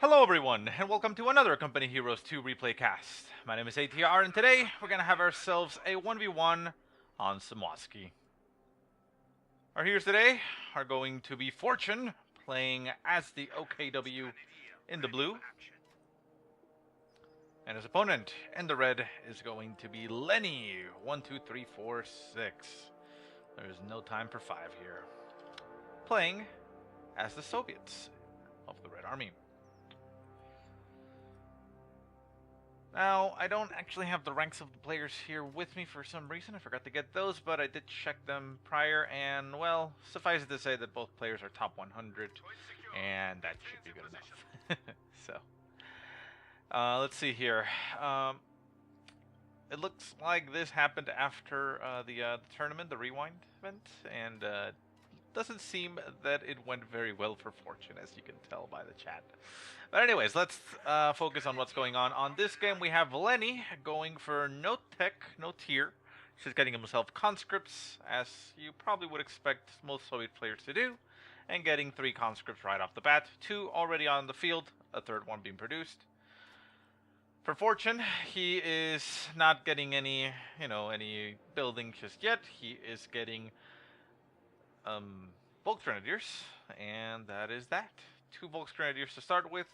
Hello everyone, and welcome to another Company Heroes 2 replay cast. My name is ATR, and today we're going to have ourselves a 1v1 on Semoskiy. Our heroes today are going to be Fortune, playing as the OKW in the blue. And his opponent in the red is going to be Lenny12346. There's no time for 5 here. Playing as the Soviets of the Red Army. Now, I don't actually have the ranks of the players here with me for some reason. I forgot to get those, but I did check them prior, and, well, suffice it to say that both players are top 100, and that should be good enough. So, let's see here. It looks like this happened after the tournament, the Rewind event, and doesn't seem that it went very well for Fortune, as you can tell by the chat. But anyways, let's focus on what's going on. On this game, we have Lenny going for no tech, no tier. She's getting himself conscripts, as you probably would expect most Soviet players to do, and getting 3 conscripts right off the bat. 2 already on the field, a third one being produced. For Fortune, he is not getting any, any building just yet. He is getting Volksgrenadiers, and that is that. 2 Volksgrenadiers to start with.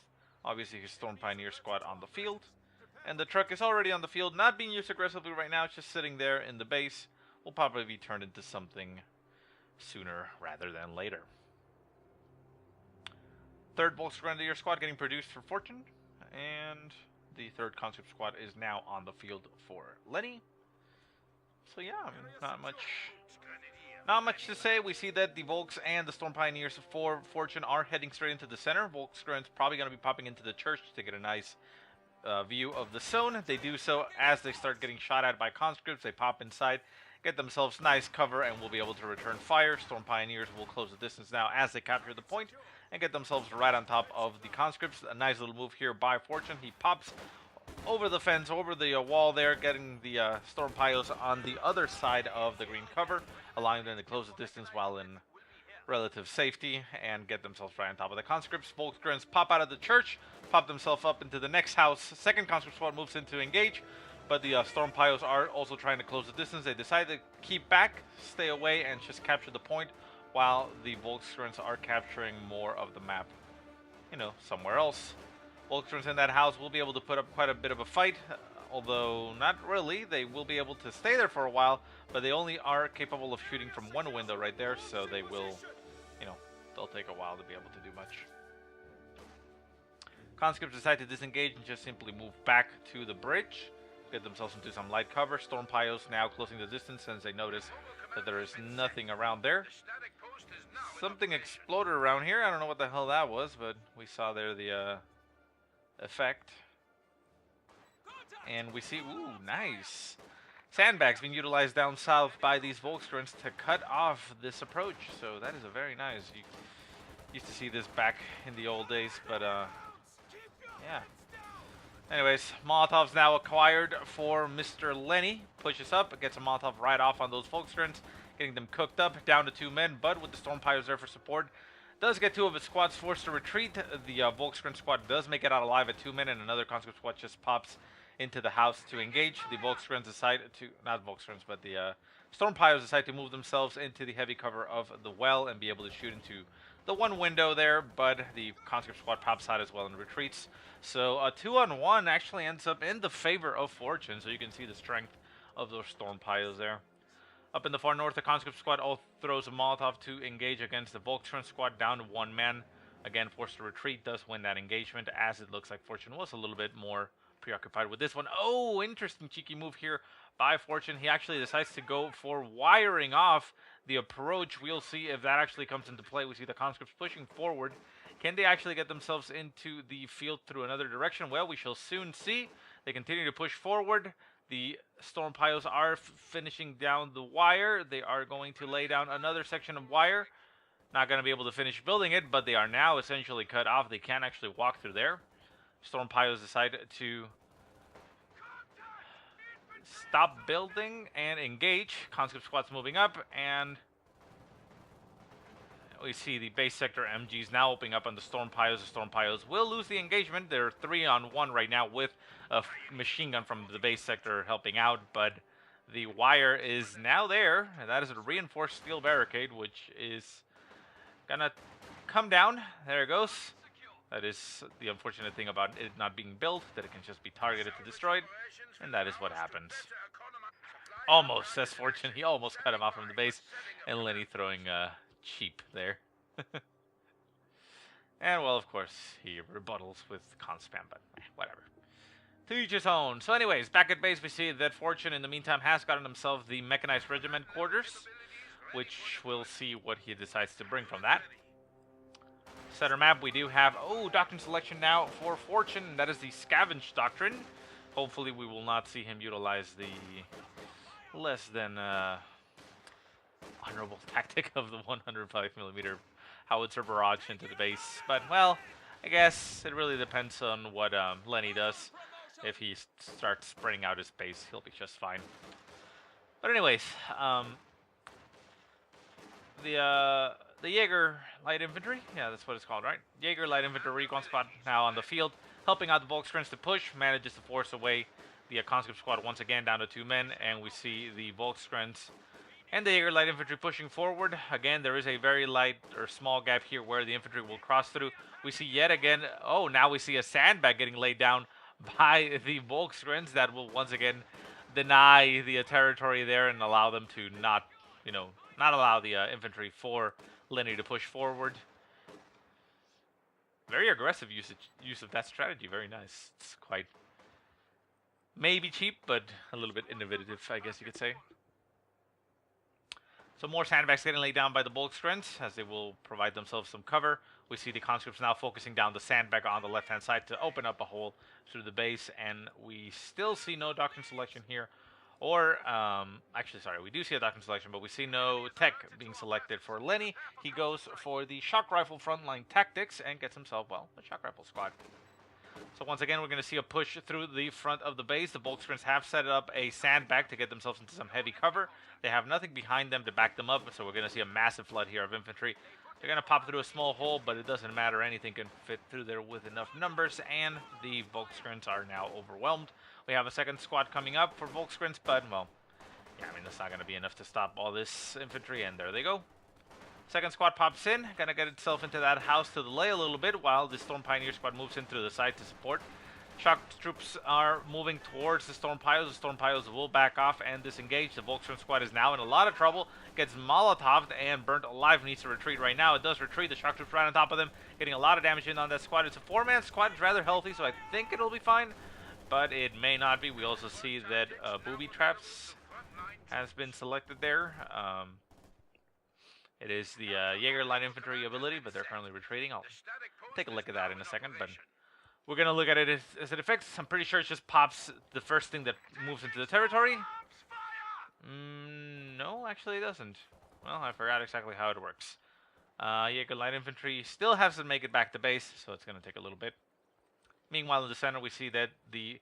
Obviously, his Storm Pioneer squad on the field. And the truck is already on the field, not being used aggressively right now. It's just sitting there in the base. Will probably be turned into something sooner rather than later. 3rd Volksgrenadier squad getting produced for Fortune. And the 3rd Conscript squad is now on the field for Lenny. So yeah, I mean, not much to say. We see that the Volks and the Storm Pioneers for Fortune are heading straight into the center. Volksgren's probably going to be popping into the church to get a nice view of the zone. They do so as they start getting shot at by conscripts. They pop inside, get themselves nice cover, and will be able to return fire. Storm Pioneers will close the distance now as they capture the point and get themselves right on top of the conscripts. A nice little move here by Fortune. He pops over the fence, over the wall there, getting the Storm Pios on the other side of the green cover, allowing them to close the distance while in relative safety and get themselves right on top of the conscripts. Volksgrens pop out of the church, pop themselves up into the next house. 2nd conscript squad moves in to engage, but the Storm Pios are also trying to close the distance. They decide to keep back, stay away, and just capture the point, while the Volksgrens are capturing more of the map, somewhere else. Volksgrens in that house will be able to put up quite a bit of a fight, although not really. They will be able to stay there for a while, but they only are capable of shooting from one window right there, so they will, they'll take a while to be able to do much. Conscripts decide to disengage and just simply move back to the bridge, get themselves into some light cover. Storm Pios now closing the distance since they notice that there is nothing around there. Something exploded around here. I don't know what the hell that was, but we saw there the effect. And we see, ooh, nice. Sandbags being utilized down south by these Volksgrens to cut off this approach. So that is a very nice. You used to see this back in the old days, but yeah. Anyways, Molotov's now acquired for Mr. Lenny. Pushes up, gets a Molotov right off on those Volksgrens, getting them cooked up, down to 2 men, but with the Storm Pios there for support. Does get 2 of his squads forced to retreat. The Volksgren squad does make it out alive at 2 men, and another conscript squad just pops into the house to engage. The Volksgrens decide to, not Volksgrens, but the Storm Pios decide to move themselves into the heavy cover of the well and be able to shoot into the one window there, but the conscript squad pops out as well and retreats. So a 2-on-1 actually ends up in the favor of Fortune, so you can see the strength of those Storm Pios there. Up in the far north, the conscript squad all throws a Molotov to engage against the Volksgren squad down to 1 man. Again, forced to retreat, does win that engagement, as it looks like Fortune was a little bit more preoccupied with this one. Oh, interesting cheeky move here by Fortune. He actually decides to go for wiring off the approach. We'll see if that actually comes into play. We see the conscripts pushing forward. Can they actually get themselves into the field through another direction? Well, we shall soon see. They continue to push forward. The Storm Pios are finishing down the wire. They are going to lay down another section of wire. Not going to be able to finish building it, but they are now essentially cut off. They can't actually walk through there. Storm Pios decide to stop building and engage. Conscript squad's moving up, and we see the base sector MGs now opening up on the Storm Pios. The Storm Pios will lose the engagement. They're 3-on-1 right now with a machine gun from the base sector helping out, but the wire is now there, and that is a reinforced steel barricade, which is gonna come down. There it goes. That is the unfortunate thing about it not being built, that it can just be targeted to destroyed, and that is what happens. Almost, says Fortune. He almost cut him off from the base, and Lenny throwing cheap there. And, well, of course, he rebuttals with con spam, but whatever. To each his own. So anyways, back at base, we see that Fortune, in the meantime, has gotten himself the mechanized regiment quarters, which we'll see what he decides to bring from that. Center map, we do have, Doctrine selection now for Fortune. That is the Scavenge Doctrine. Hopefully we will not see him utilize the less than honorable tactic of the 105mm howitzer barrage into the base. But, well, I guess it really depends on what Lenny does. If he starts spreading out his base, he'll be just fine. But anyways, the Jaeger Light Infantry, yeah, that's what it's called, right? Jaeger Light Infantry Recon Squad now on the field, helping out the Volkskrins to push, manages to force away the conscript squad once again down to 2 men, and we see the Volkskrins and the Jaeger Light Infantry pushing forward. Again, there is a very light or small gap here where the infantry will cross through. We see yet again, now we see a sandbag getting laid down by the Volkskrins that will once again deny the territory there and allow them to not allow the infantry for Lenny to push forward. Very aggressive use of that strategy. Very nice. It's quite maybe cheap, but a little bit innovative, I guess you could say. So more sandbags getting laid down by the Volkskrins as they will provide themselves some cover. We see the conscripts now focusing down the sandbag on the left-hand side to open up a hole through the base, and we still see no Doctrine selection here. Or, actually, sorry, we do see a Doctrine selection, but we see no tech being selected for Lenny. He goes for the shock rifle frontline tactics and gets himself, well, a shock rifle squad. So once again, we're going to see a push through the front of the base. The Volkskrins have set up a sandbag to get themselves into some heavy cover. They have nothing behind them to back them up, so we're going to see a massive flood here of infantry. They're going to pop through a small hole, but it doesn't matter. Anything can fit through there with enough numbers, and the Volkskrins are now overwhelmed. We have a second squad coming up for Volkskrins, but, well, yeah, I mean, that's not going to be enough to stop all this infantry, and there they go. Second squad pops in, gonna get itself into that house to delay a little bit while the Storm Pioneer squad moves in through the side to support. Shock troops are moving towards the Storm Pios. The Storm Pios will back off and disengage. The Volkstrom squad is now in a lot of trouble. Gets Molotoved and burnt alive. Needs to retreat right now. It does retreat. The shock troops right on top of them, getting a lot of damage in on that squad. It's a 4-man squad. It's rather healthy, so I think it'll be fine. But it may not be. We also see that booby traps has been selected there. It is the Jaeger Light Infantry ability, but they're currently retreating. I'll take a look at that in a second, but we're going to look at it as it affects. I'm pretty sure it just pops the first thing that moves into the territory. No, actually it doesn't. Well, I forgot exactly how it works. Jaeger Light Infantry still has to make it back to base, so it's going to take a little bit. Meanwhile, in the center, we see that the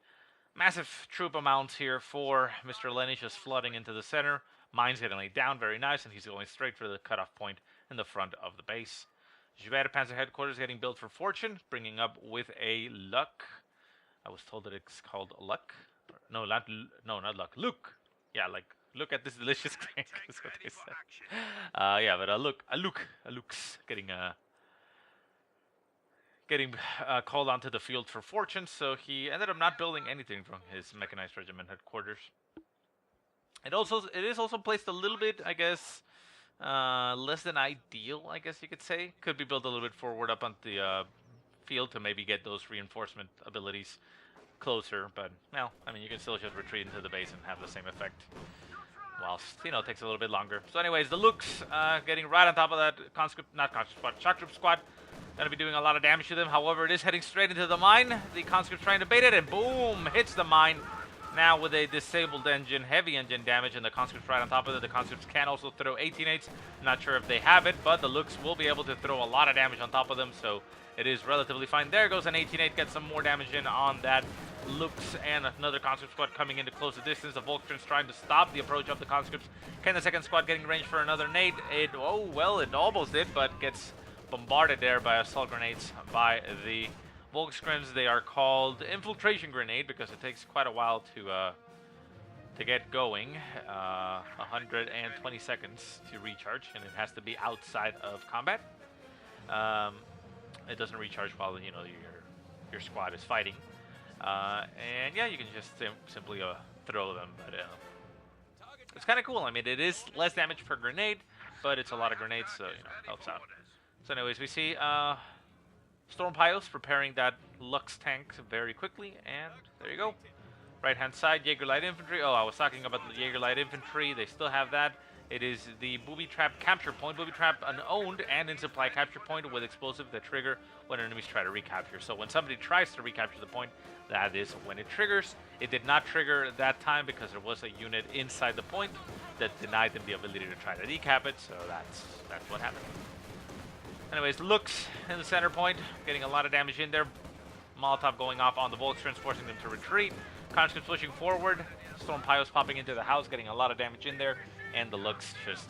massive troop amounts here for Mr. Lenny just flooding into the center. Mine's getting laid down, very nice, and he's going straight for the cutoff point in the front of the base. Javert Panzer headquarters getting built for Fortune, bringing up with a Luck. I was told that it's called Luck. No, not Luck. Luke. Yeah, like, look at this delicious cake. That's what they said. Yeah, but Luke's getting called onto the field for Fortune, so he ended up not building anything from his mechanized regiment headquarters. It is also placed a little bit, I guess, less than ideal, I guess you could say. Could be built a little bit forward up on the field to maybe get those reinforcement abilities closer. But, well, I mean, you can still just retreat into the base and have the same effect. Whilst, you know, it takes a little bit longer. So anyways, the Lukes getting right on top of that shock troop squad. Going to be doing a lot of damage to them. However, it is heading straight into the mine. The conscripts trying to bait it, and boom, hits the mine. Now with a disabled engine, heavy engine damage, and the conscripts right on top of it. The conscripts can also throw 18-8s. Not sure if they have it, but the Lukes will be able to throw a lot of damage on top of them, so it is relatively fine. There goes an 18-8, gets some more damage in on that Lux and another conscript squad coming in to close the distance. The Volkskrans trying to stop the approach of the conscripts. Can the second squad getting range for another nade? It almost did, but gets bombarded there by assault grenades by the Volkskrans. They are called infiltration grenade because it takes quite a while to get going. 120 seconds to recharge, and it has to be outside of combat. It doesn't recharge while your squad is fighting. And yeah, you can just simply throw them, but it's kind of cool. I mean, it is less damage per grenade, but it's a lot of grenades, so helps out. So anyways, we see Storm Piles preparing that Lux tank very quickly, and there you go. Right hand side, Jaeger Light Infantry. Oh, I was talking about the Jaeger Light Infantry. They still have that. It is the Booby Trap capture point. Booby Trap, an owned and in supply capture point with explosive that trigger when enemies try to recapture. So when somebody tries to recapture the point, that is when it triggers. It did not trigger that time because there was a unit inside the point that denied them the ability to try to decap it. So that's what happened. Anyways, Lux in the center point, getting a lot of damage in there. Molotov going off on the Volkskrans, forcing them to retreat. Conscripts pushing forward. Storm Piles popping into the house, getting a lot of damage in there. And the Lux just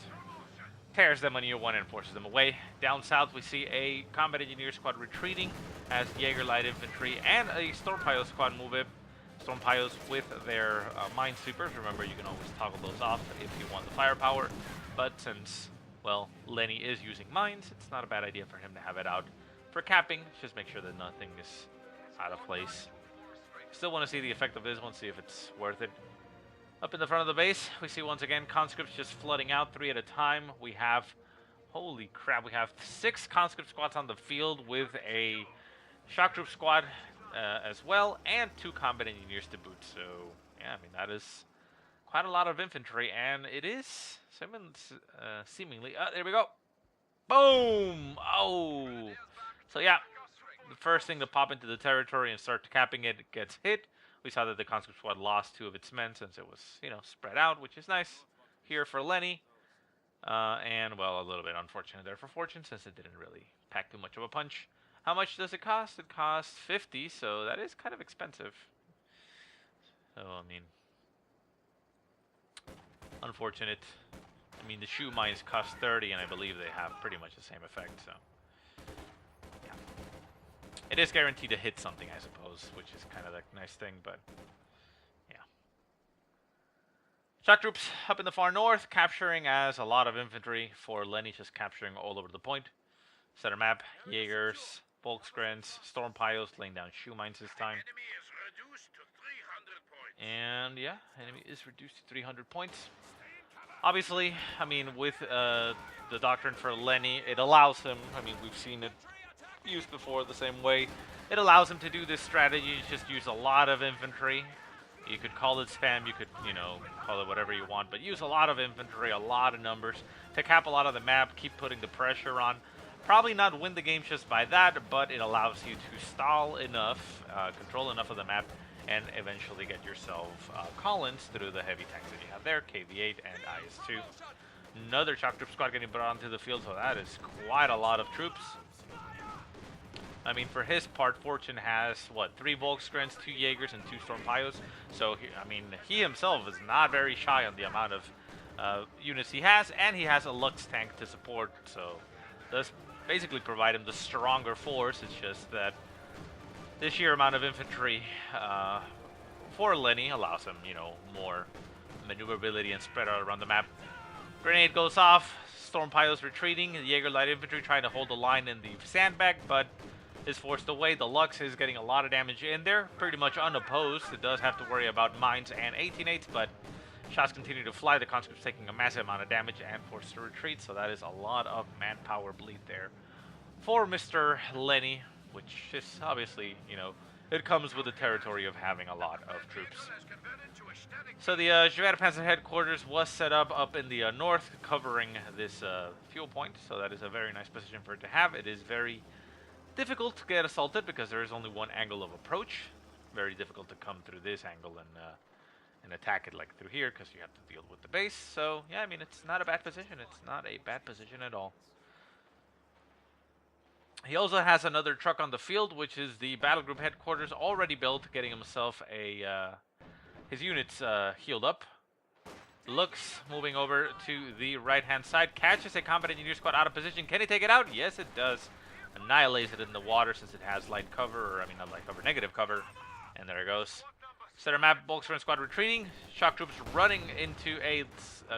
tears them on year one and forces them away. Down south, we see a Combat Engineer squad retreating as Jaeger Light Infantry and a Storm Piles squad move in. Storm Piles with their Minesweepers. Remember, you can always toggle those off if you want the firepower. But since, well, Lenny is using mines, it's not a bad idea for him to have it out for capping. Just make sure that nothing is out of place. Still want to see the effect of this one, see if it's worth it. Up in the front of the base, we see once again conscripts just flooding out 3 at a time. We have, holy crap, we have 6 conscript squads on the field with a shock troop squad as well, and 2 combat engineers to boot. So, yeah, I mean, that is quite a lot of infantry, and it is seemingly, there we go. Boom! Oh! So, yeah, the first thing to pop into the territory and start capping it gets hit. We saw that the conscript squad lost 2 of its men since it was, spread out, which is nice here for Lenny. And, well, a little bit unfortunate there for Fortune since it didn't really pack too much of a punch. How much does it cost? It costs 50, so that is kind of expensive. So, I mean, unfortunate. I mean, the shoe mines cost 30, and I believe they have pretty much the same effect, so. It is guaranteed to hit something, I suppose, which is kind of the nice thing, but yeah. Shock troops up in the far north, capturing as a lot of infantry for Lenny, just capturing all over the point. Center map, Jaegers, Volkskrans, Storm Piles, laying down shoe mines this time. And yeah, enemy is reduced to 300 points. Obviously, I mean, with the Doctrine for Lenny, it allows him, I mean, we've seen it used before the same way. It allows him to do this strategy, just use a lot of infantry. You could call it spam, you could, call it whatever you want, but use a lot of infantry, a lot of numbers to cap a lot of the map, keep putting the pressure on. Probably not win the game just by that, but it allows you to stall enough, control enough of the map, and eventually get yourself call-ins through the heavy tanks that you have there, KV-8 and IS-2. Another shock troop squad getting brought onto the field, so that is quite a lot of troops. I mean, for his part, Fortune has, what, 3 Volkskrans, 2 Jaegers, and 2 Storm Piles. So, he himself is not very shy on the amount of units he has, and he has a Lux tank to support, so does basically provide him the stronger force. It's just that the sheer amount of infantry for Lenny allows him, more maneuverability and spread out around the map. Grenade goes off, Storm Piles retreating, the Jaeger Light Infantry trying to hold the line in the sandbag, but is forced away. The Lux is getting a lot of damage in there, pretty much unopposed. It does have to worry about mines and 18-8s, but shots continue to fly. The conscript's taking a massive amount of damage and forced to retreat, so that is a lot of manpower bleed there for Mr. Lenny, which is obviously, it comes with the territory of having a lot of troops. So the Schwerpanzer headquarters was set up in the north, covering this fuel point, so that is a very nice position for it to have. It is very difficult to get assaulted because there is only one angle of approach. Very difficult to come through this angle and attack it like through here because you have to deal with the base. So yeah, I mean, it's not a bad position. It's not a bad position at all. He also has another truck on the field, which is the battle group headquarters, already built, getting himself his units healed up. Looks moving over to the right-hand side, catches a combat engineer squad out of position. Can he take it out? Yes, it does. Annihilates it in the water since it has light cover, or I mean not light cover, negative cover. And there it goes. Center map, Volkswagen squad retreating. Shock troops running into a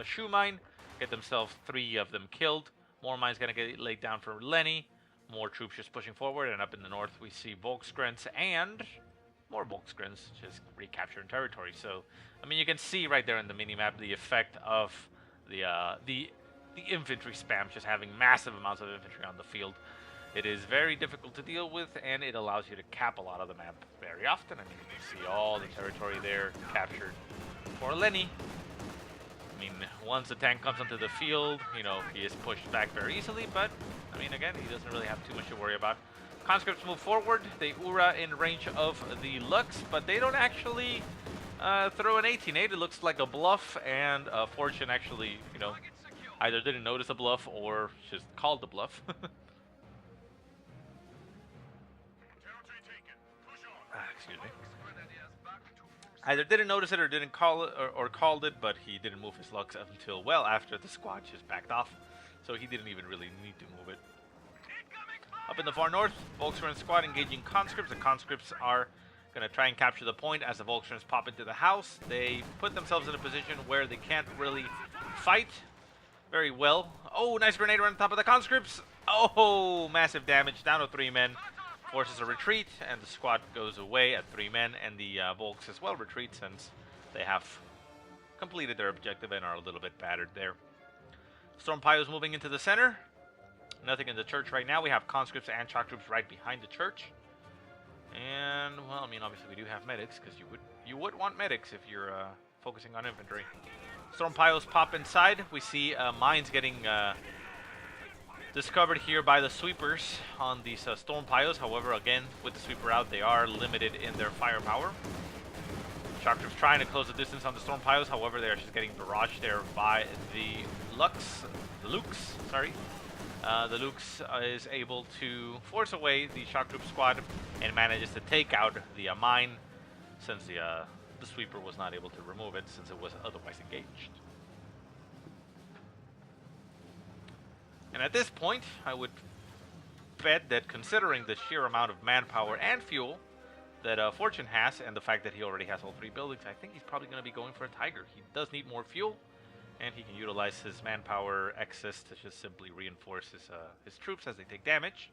shoe mine. Get themselves 3 of them killed. More mines gonna get laid down for Lenny. More troops just pushing forward, and up in the north we see Volkskrens and more Volkskrens just recapturing territory. So, I mean, you can see right there in the minimap the effect of the infantry spam, just having massive amounts of infantry on the field. It is very difficult to deal with, and it allows you to cap a lot of the map very often. I mean, you can see all the territory there captured for Lenny. I mean, once the tank comes onto the field, you know, he is pushed back very easily, but, I mean, again, he doesn't really have too much to worry about. Conscripts move forward. They Ura in range of the Lux, but they don't actually throw an 18-8. It looks like a bluff, and Fortune actually, you know, either didn't notice the bluff or just called the bluff. Excuse me. Either didn't notice it or didn't call it, or called it, but he didn't move his Lux until well after the squad just backed off, so he didn't even really need to move it. Up in the far north, Volkswagen squad engaging conscripts. The conscripts are going to try and capture the point as the Volkswagens pop into the house. They put themselves in a position where they can't really fight very well. Oh, nice grenade right on top of the conscripts. Oh, massive damage, down to 3 men. Forces a retreat, and the squad goes away at 3 men, and the Volks as well retreat since they have completed their objective and are a little bit battered there. Storm Pyos moving into the center. Nothing in the church right now. We have conscripts and shock troops right behind the church. And, well, I mean, obviously we do have medics, because you would want medics if you're focusing on infantry. Storm Pyos pop inside. We see mines getting discovered here by the sweepers on these Storm Pyos. However, again, with the sweeper out, they are limited in their firepower. Shock troops trying to close the distance on the Storm Pyos. However, they are just getting barraged there by the Lukes, sorry. The Lukes is able to force away the shock troop squad and manages to take out the mine, since the sweeper was not able to remove it since it was otherwise engaged. And at this point, I would bet that considering the sheer amount of manpower and fuel that Fortune has, and the fact that he already has all 3 buildings, I think he's probably going to be going for a Tiger. He does need more fuel, and he can utilize his manpower excess to just simply reinforce his troops as they take damage.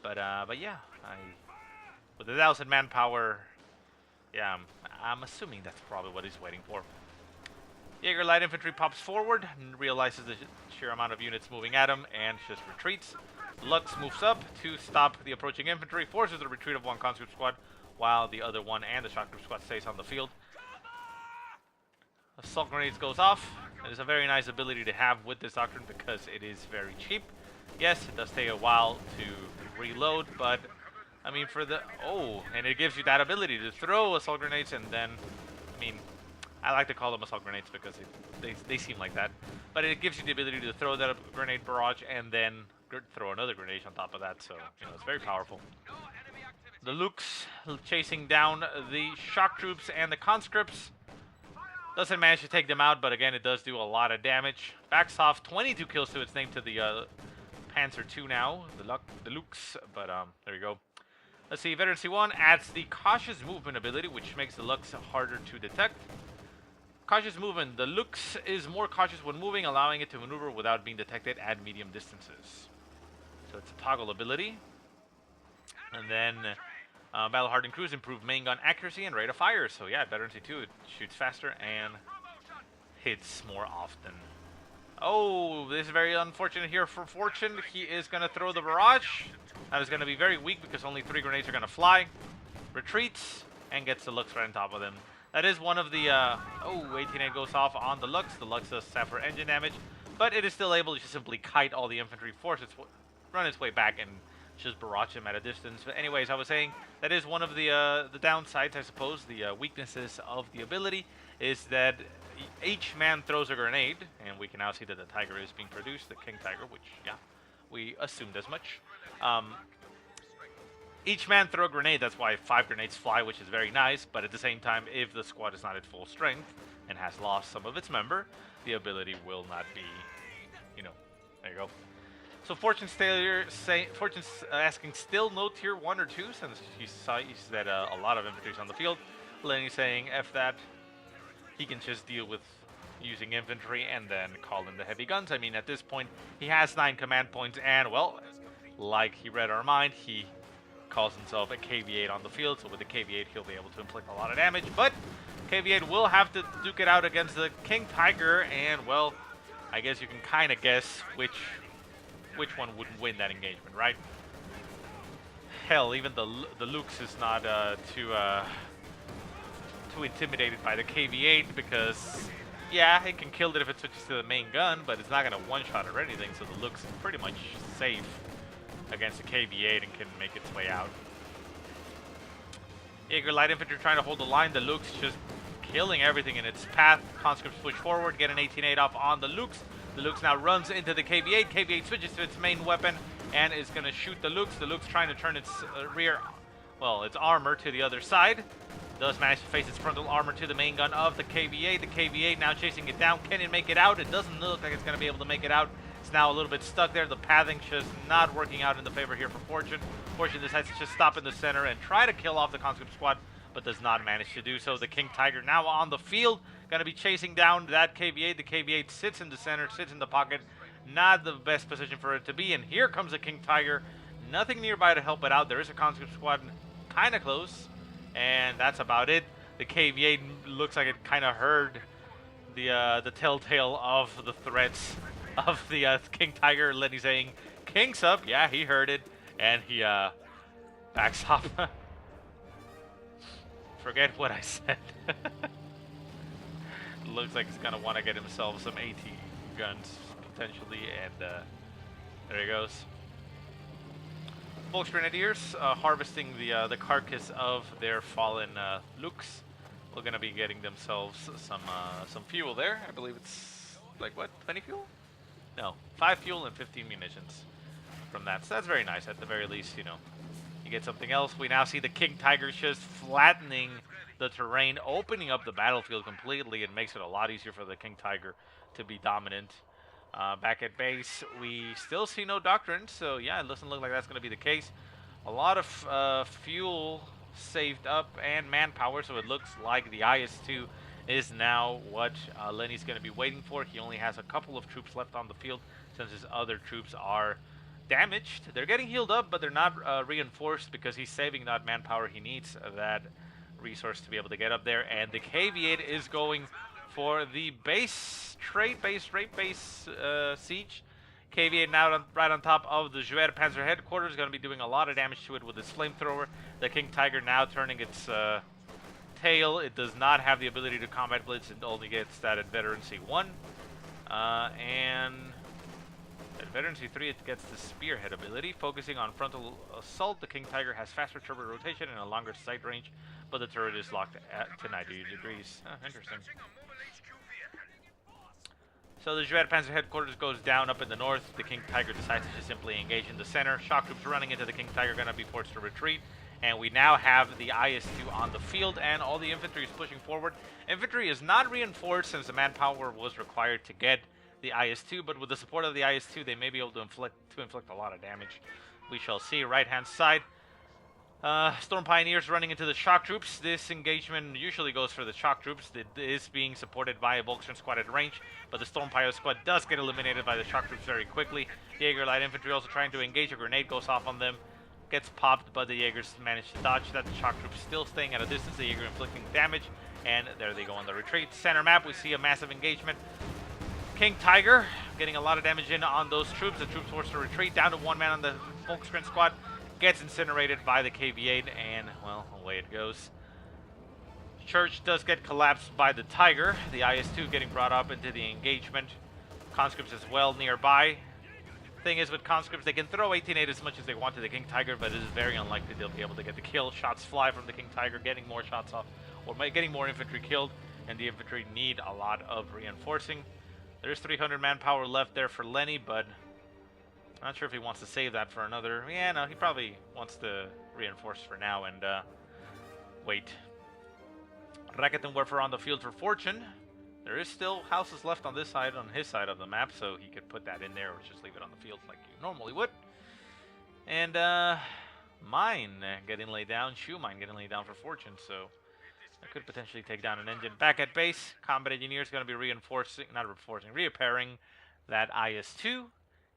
But yeah, with 1,000 manpower, yeah, I'm assuming that's probably what he's waiting for. Jaeger light infantry pops forward and realizes the sheer amount of units moving at him and just retreats. Lux moves up to stop the approaching infantry, forces the retreat of 1 conscript squad, while the other one and the shock group squad stays on the field. Assault grenades goes off. It is a very nice ability to have with this Doctrine because it is very cheap. Yes, it does take a while to reload, but I mean and it gives you that ability to throw assault grenades, and then, I mean, I like to call them assault grenades because they seem like that, but it gives you the ability to throw that grenade barrage and then throw another grenade on top of that, so, you know, it's very powerful. The Lukes chasing down the shock troops and the conscripts. Doesn't manage to take them out, but again, it does do a lot of damage. Backs off, 22 kills to its name to the Panzer II now, the Lukes, but there you go. Let's see, Veteran C1 adds the Cautious Movement ability, which makes the Lux harder to detect. Cautious Movement, the Lux is more cautious when moving, allowing it to maneuver without being detected at medium distances. So it's a toggle ability. And then Battle Hardened Crews improve main gun accuracy and rate of fire. So yeah, Veteran C2, it shoots faster and hits more often. Oh, this is very unfortunate here for Fortune. He is going to throw the barrage. That is going to be very weak because only 3 grenades are going to fly. Retreats and gets the Lux right on top of them. That is one of the, 18-8 goes off on the Lux. The Lux does suffer engine damage, but it is still able to simply kite all the infantry, run its way back, and just barrage him at a distance. But anyways, I was saying that is one of the downsides, I suppose. The weaknesses of the ability is that each man throws a grenade, and we can now see that the Tiger is being produced, the King Tiger, which, yeah, we assumed as much. each man throw a grenade. That's why 5 grenades fly, which is very nice. But at the same time, if the squad is not at full strength and has lost some of its member, the ability will not be, you know, there you go. So Fortune's asking still no tier 1 or 2 since he sees that a lot of infantry is on the field. Lenny saying F that. He can just deal with using infantry and then call in the heavy guns. I mean, at this point, he has 9 command points and, well, like he read our mind, he calls himself a KV-8 on the field. So with the KV-8, he'll be able to inflict a lot of damage. But KV-8 will have to duke it out against the King Tiger and, well, I guess you can kind of guess which one would win that engagement, right? Hell, even the Lux is not too intimidated by the KV-8 because, yeah, it can kill it if it switches to the main gun, but it's not going to one-shot or anything, so the Lux is pretty much safe against the KV-8 and can make its way out. Jaeger Light Infantry trying to hold the line. The Lux just killing everything in its path. Conscripts push forward, get an 18-8 off on the Lux. The Lux now runs into the KV-8. KV-8 switches to its main weapon and is going to shoot the Lux. The Lux trying to turn its its armor to the other side. Does manage to face its frontal armor to the main gun of the KV-8. The KV-8 now chasing it down. Can it make it out? It doesn't look like it's going to be able to make it out. It's now a little bit stuck there. The pathing just not working out in the favor here for Fortune. Fortune decides to just stop in the center and try to kill off the conscript squad, but does not manage to do so. The King Tiger now on the field, going to be chasing down that KV-8. The KV-8 sits in the center, sits in the pocket. Not the best position for it to be, and here comes the King Tiger. Nothing nearby to help it out. There is a conscript squad kind of close, and that's about it. The KV-8 looks like it kind of heard the telltale of the threats of the King Tiger. Lenny saying, "King's up." Yeah, he heard it, and he backs off. Forget what I said. Looks like he's gonna want to get himself some AT guns potentially, and there he goes. Volks Grenadiers harvesting the carcass of their fallen Lux. We're gonna be getting themselves some fuel there. I believe it's like what, 20 fuel? No, 5 fuel and 15 munitions from that. So that's very nice. At the very least, you know, you get something else. We now see the King Tiger just flattening the terrain, opening up the battlefield completely. It makes it a lot easier for the King Tiger to be dominant. Back at base, we still see no Doctrine, so yeah, it doesn't look like that's going to be the case. A lot of fuel saved up and manpower, so it looks like the IS-2 is now what Lenny's going to be waiting for. He only has a couple of troops left on the field since his other troops are damaged. They're getting healed up, but they're not reinforced because he's saving that manpower. He needs that resource to be able to get up there, and the KV-8 is going for the base siege. KV-8 now right on top of the Juer Panzer headquarters, is going to be doing a lot of damage to it with its flamethrower. The King Tiger now turning its tail. It does not have the ability to combat blitz. It only gets that at Veterancy 1. And at Veterancy 3, it gets the Spearhead ability. Focusing on frontal assault, the King Tiger has faster turret rotation and a longer sight range, but the turret is locked to 90 degrees. Interesting. So the Juer Panzer headquarters goes down up in the north. The King Tiger decides to just simply engage in the center. Shock troops running into the King Tiger going to be forced to retreat. And we now have the IS-2 on the field, and all the infantry is pushing forward. Infantry is not reinforced since the manpower was required to get the IS-2, but with the support of the IS-2, they may be able to inflict a lot of damage. We shall see. Right-hand side. Storm Pioneers running into the shock troops. This engagement usually goes for the shock troops. It is being supported by a Volkstern squad at range, but the Storm Pio squad does get eliminated by the shock troops very quickly. Jaeger Light Infantry also trying to engage. A grenade goes off on them. Gets popped, but the Jaegers manage to dodge that. The shock troops still staying at a distance. The Jaeger inflicting damage, and there they go on the retreat. Center map, we see a massive engagement. King Tiger getting a lot of damage in on those troops. The troops forced to retreat down to 1 man on the Volkstern squad. Gets incinerated by the KV-8, and, well, away it goes. Church does get collapsed by the Tiger. The IS-2 getting brought up into the engagement. Conscripts as well nearby. Thing is, with conscripts, they can throw 18-8 as much as they want to the King Tiger, but it is very unlikely they'll be able to get the kill. Shots fly from the King Tiger, getting more shots off, or getting more infantry killed, and the infantry need a lot of reinforcing. There's 300 manpower left there for Lenny, but Not sure if he wants to save that for another. Yeah, no, he probably wants to reinforce for now and wait. Rakuten Warfare on the field for Fortune. There is still houses left on this side, on his side of the map, so he could put that in there or just leave it on the field like you normally would. And mine getting laid down, shoe mine getting laid down for Fortune, so I could potentially take down an engine. Back at base, Combat Engineer is going to be repairing that IS-2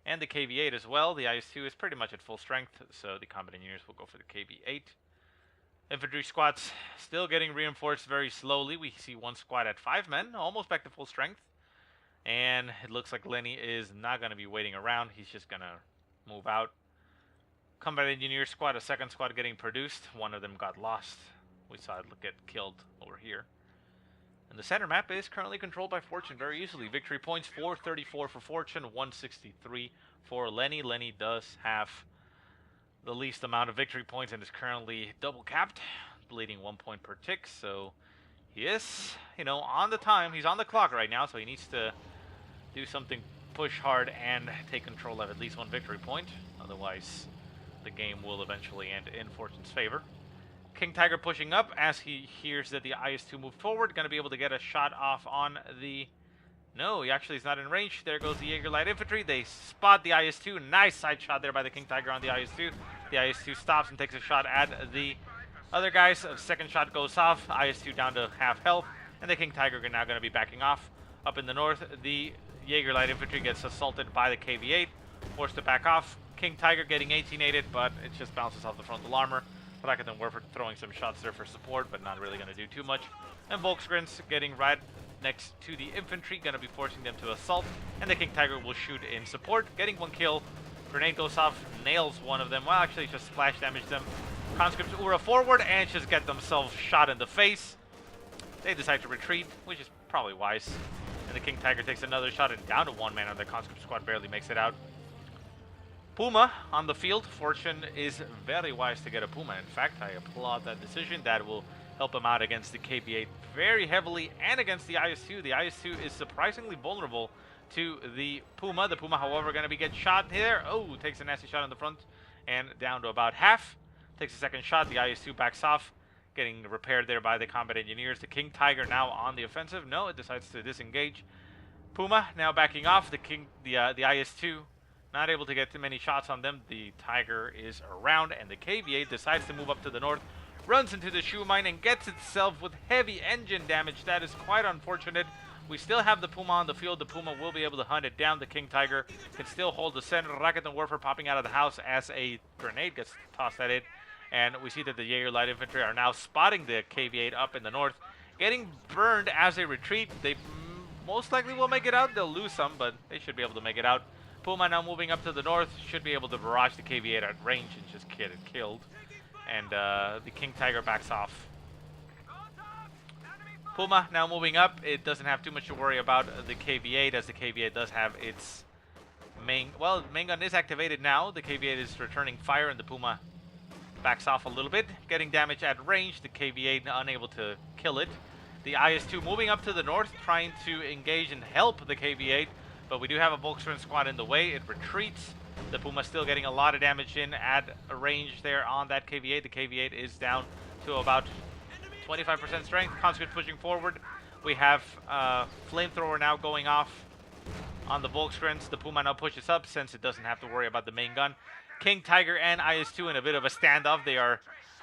and the KV-8 as well. The IS-2 is pretty much at full strength, so the Combat Engineers will go for the KV-8. Infantry squads still getting reinforced very slowly. We see one squad at 5 men, almost back to full strength. And it looks like Lenny is not going to be waiting around. He's just going to move out. Combat Engineer squad, a second squad getting produced. One of them got lost. We saw it get killed over here. And the center map is currently controlled by Fortune very easily. Victory points, 434 for Fortune, 163 for Lenny. Lenny does have the least amount of victory points and is currently double capped, bleeding 1 point per tick. So he is, on the time. He's on the clock right now, so he needs to do something, push hard, and take control of at least 1 victory point. Otherwise, the game will eventually end in Fortune's favor. King Tiger pushing up as he hears that the IS-2 moved forward. Going to be able to get a shot off on the... No, he actually is not in range. There goes the Jaeger Light Infantry. They spot the IS-2. Nice side shot there by the King Tiger on the IS-2. The IS-2 stops and takes a shot at the other guys. A second shot goes off. IS-2 down to half health. And the King Tiger are now going to be backing off. Up in the north, the Jaeger Light Infantry gets assaulted by the KV-8. Forced to back off. King Tiger getting 18-aided, but it just bounces off the frontal armor. Rakuten Warfare throwing some shots there for support, but not really going to do too much. And Volksgrens getting right next to the infantry, going to be forcing them to assault. And the King Tiger will shoot in support, getting 1 kill. Grenade goes off, nails one of them. Well, actually, just splash damage them. Conscripts Ura forward and just get themselves shot in the face. They decide to retreat, which is probably wise. And the King Tiger takes another shot and down to 1 man, and the conscript squad barely makes it out. Puma on the field. Fortune is very wise to get a Puma. In fact, I applaud that decision. That will help him out against the KV-8 very heavily and against the IS-2. The IS-2 is surprisingly vulnerable to the Puma. The Puma, however, going to be get shot here. Oh, takes a nasty shot in the front and down to about half. Takes a second shot. The IS-2 backs off, getting repaired there by the Combat Engineers. The King Tiger now on the offensive. No, it decides to disengage. Puma now backing off. The IS-2 not able to get too many shots on them. The Tiger is around, and the KV-8 decides to move up to the north, runs into the shoe mine, and gets itself with heavy engine damage. That is quite unfortunate. We still have the Puma on the field. The Puma will be able to hunt it down. The King Tiger can still hold the center. Rakuten Warfare popping out of the house as a grenade gets tossed at it. And we see that the Jaeger Light Infantry are now spotting the KV-8 up in the north, getting burned as they retreat. They most likely will make it out. They'll lose some, but they should be able to make it out. Puma now moving up to the north, should be able to barrage the KV-8 at range and just get it killed. And the King Tiger backs off. Puma now moving up. It doesn't have too much to worry about the KV-8, as the KV-8 does have its main... Well, main gun is activated now. The KV-8 is returning fire, and the Puma backs off a little bit, getting damage at range. The KV-8 unable to kill it. The IS-2 moving up to the north, trying to engage and help the KV-8. But we do have a Volkswagen squad in the way. It retreats. The Puma still getting a lot of damage in at a range there on that KV-8. The KV-8 is down to about 25% strength. Conscript pushing forward. We have flamethrower now going off on the Volkswagens. The Puma now pushes up since it doesn't have to worry about the main gun. King Tiger and IS-2 in a bit of a standoff. They are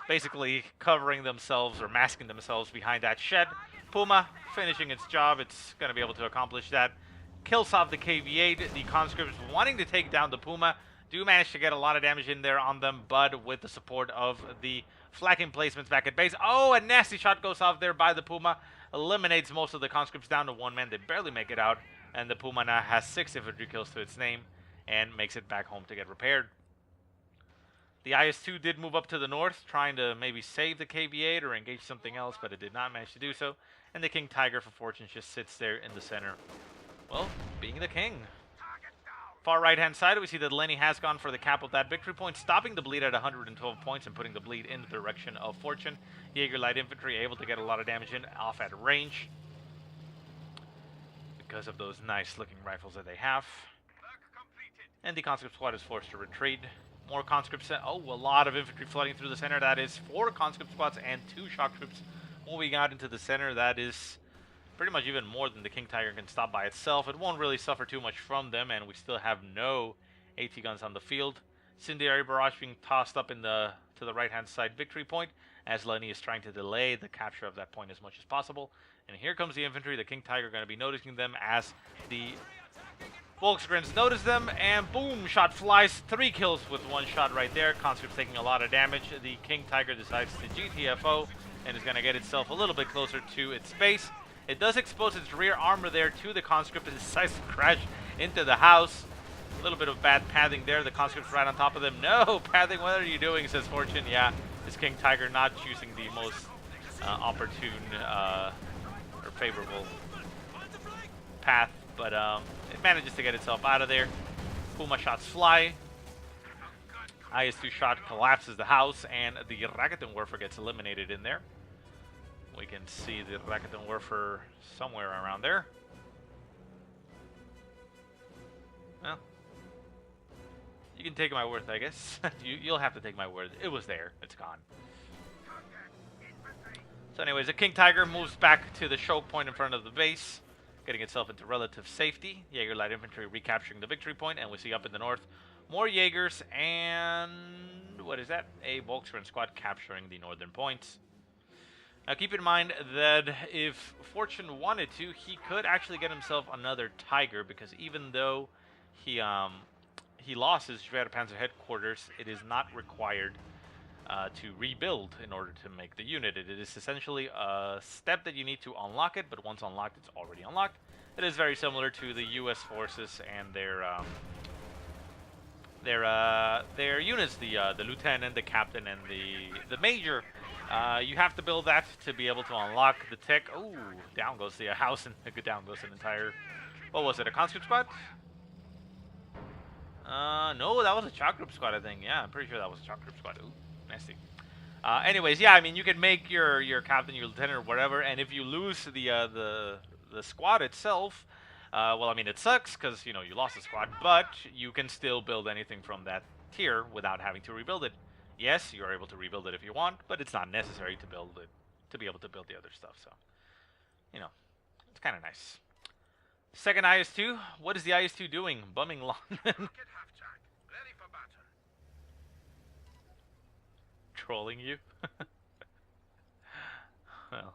basically covering themselves or masking themselves behind that shed. Puma finishing its job. It's going to be able to accomplish that. Kills off the KV-8. The conscripts wanting to take down the Puma do manage to get a lot of damage in there on them, but with the support of the flak emplacements back at base. Oh, a nasty shot goes off there by the Puma. Eliminates most of the conscripts down to 1 man. They barely make it out, and the Puma now has 6 infantry kills to its name and makes it back home to get repaired. The IS-2 did move up to the north, trying to maybe save the KV-8 or engage something else, but it did not manage to do so. And the King Tiger for Fortune just sits there in the center. Well, being the king. Far right-hand side, we see that Lenny has gone for the cap of that victory point, stopping the bleed at 112 points and putting the bleed in the direction of Fortune. Jaeger Light Infantry able to get a lot of damage in off at range because of those nice-looking rifles that they have. And the conscript squad is forced to retreat. More conscripts. Oh, a lot of infantry flooding through the center. That is 4 conscript squads and 2 shock troops moving out into the center. That is pretty much even more than the King Tiger can stop by itself. It won't really suffer too much from them, and we still have no AT guns on the field. Incendiary barrage being tossed up in to the right-hand side victory point, as Lenny is trying to delay the capture of that point as much as possible. And here comes the infantry. The King Tiger going to be noticing them as the Volksgrens notice them, and boom, shot flies. 3 kills with 1 shot right there. Conscript's taking a lot of damage. The King Tiger decides to GTFO and is going to get itself a little bit closer to its base. It does expose its rear armor there to the conscript. It decides to crash into the house. A little bit of bad pathing there. The conscript's right on top of them. No, pathing, what are you doing, says Fortune. Yeah, this King Tiger not choosing the most opportune or favorable path, but it manages to get itself out of there. Puma shots fly. IS-2 shot collapses the house, and the Raketenwerfer gets eliminated in there. We can see the Raketenwerfer somewhere around there. Well, you can take my word, I guess. You'll have to take my word. It was there. It's gone. So anyways, the King Tiger moves back to the choke point in front of the base, getting itself into relative safety. Jaeger Light Infantry recapturing the victory point, and we see up in the north more Jaegers and what is that? A Volksgren squad capturing the northern points. Now keep in mind that if Fortune wanted to, he could actually get himself another Tiger, because even though he lost his Schwerpanzer headquarters, it is not required to rebuild in order to make the unit. It is essentially a step that you need to unlock it, but once unlocked, it's already unlocked. It is very similar to the U.S. forces and their units, the lieutenant, the captain, and the major. You have to build that to be able to unlock the tech. Ooh, down goes the house, and down goes an entire. What was it? A conscript squad? No, that was a shock group squad, I think. Yeah, I'm pretty sure that was a shock group squad. Ooh, nasty. Anyways, yeah, I mean, you can make your captain, your lieutenant, or whatever, and if you lose the squad itself, well, I mean, it sucks because you know you lost the squad, but you can still build anything from that tier without having to rebuild it. Yes, you're able to rebuild it if you want, but it's not necessary to build it to be able to build the other stuff. So, you know, it's kind of nice. Second IS-2. What is the IS-2 doing? Bumming London. Trolling you? Well,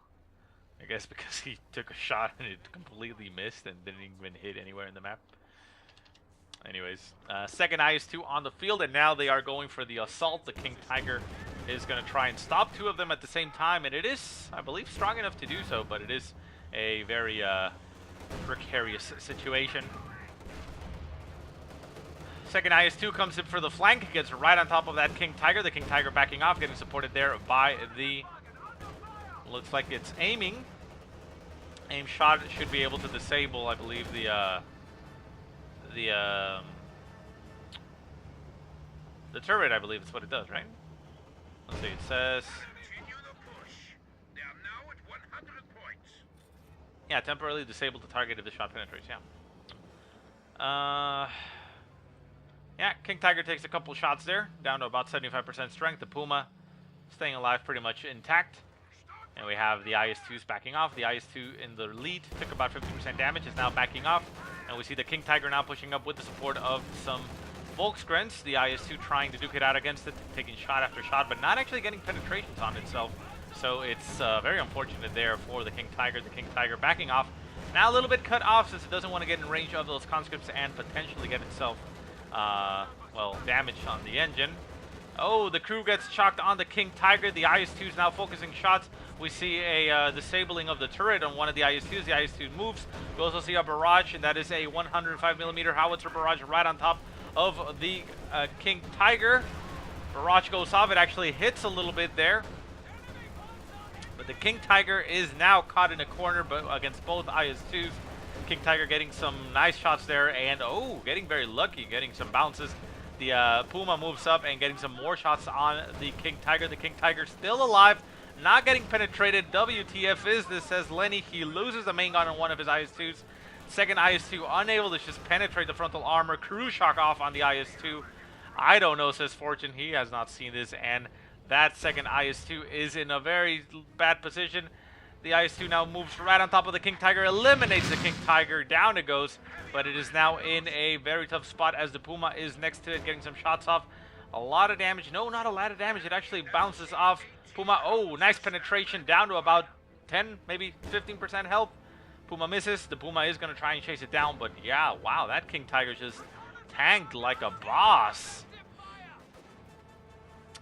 I guess because he took a shot and it completely missed and didn't even hit anywhere in the map. Anyways, second IS-2 on the field, and now they are going for the assault. The King Tiger is going to try and stop 2 of them at the same time, and it is, I believe, strong enough to do so, but it is a very precarious situation. Second IS-2 comes in for the flank, gets right on top of that King Tiger. The King Tiger backing off, getting supported there by the, looks like it's aiming. Aim shot should be able to disable, I believe, the turret, I believe is what it does, right? Let's see, it says... Yeah, temporarily disable the target if the shot penetrates, yeah. Yeah, King Tiger takes a couple shots there, down to about 75% strength. The Puma staying alive pretty much intact. And we have the IS-2s backing off. The IS-2 in the lead took about 50% damage, is now backing off. And we see the King Tiger now pushing up with the support of some Volksgrens. The IS-2 trying to duke it out against it, taking shot after shot, but not actually getting penetrations on itself. So it's very unfortunate there for the King Tiger. The King Tiger backing off. Now a little bit cut off since it doesn't want to get in range of those conscripts and potentially get itself, well, damage on the engine. Oh, the crew gets chalked on the King Tiger. The IS-2 is now focusing shots. We see a disabling of the turret on one of the IS-2s. The IS-2 moves. We also see a barrage, and that is a 105mm howitzer barrage right on top of the King Tiger. Barrage goes off. It actually hits a little bit there. But the King Tiger is now caught in a corner against both IS-2s. King Tiger getting some nice shots there, and oh, getting very lucky, getting some bounces. The Puma moves up and getting some more shots on the King Tiger. The King Tiger still alive, not getting penetrated. WTF is this, says Lenny. He loses the main gun on one of his IS-2s. Second IS-2 unable to just penetrate the frontal armor. Crew shock off on the IS-2. I don't know, says Fortune. He has not seen this, and that second IS-2 is in a very bad position. The IS-2 now moves right on top of the King Tiger, eliminates the King Tiger. Down it goes, but it is now in a very tough spot as the Puma is next to it, getting some shots off. A lot of damage. No, not a lot of damage. It actually bounces off Puma. Oh, nice penetration down to about 10, maybe 15% health. Puma misses. The Puma is going to try and chase it down, but yeah, wow, that King Tiger just tanked like a boss.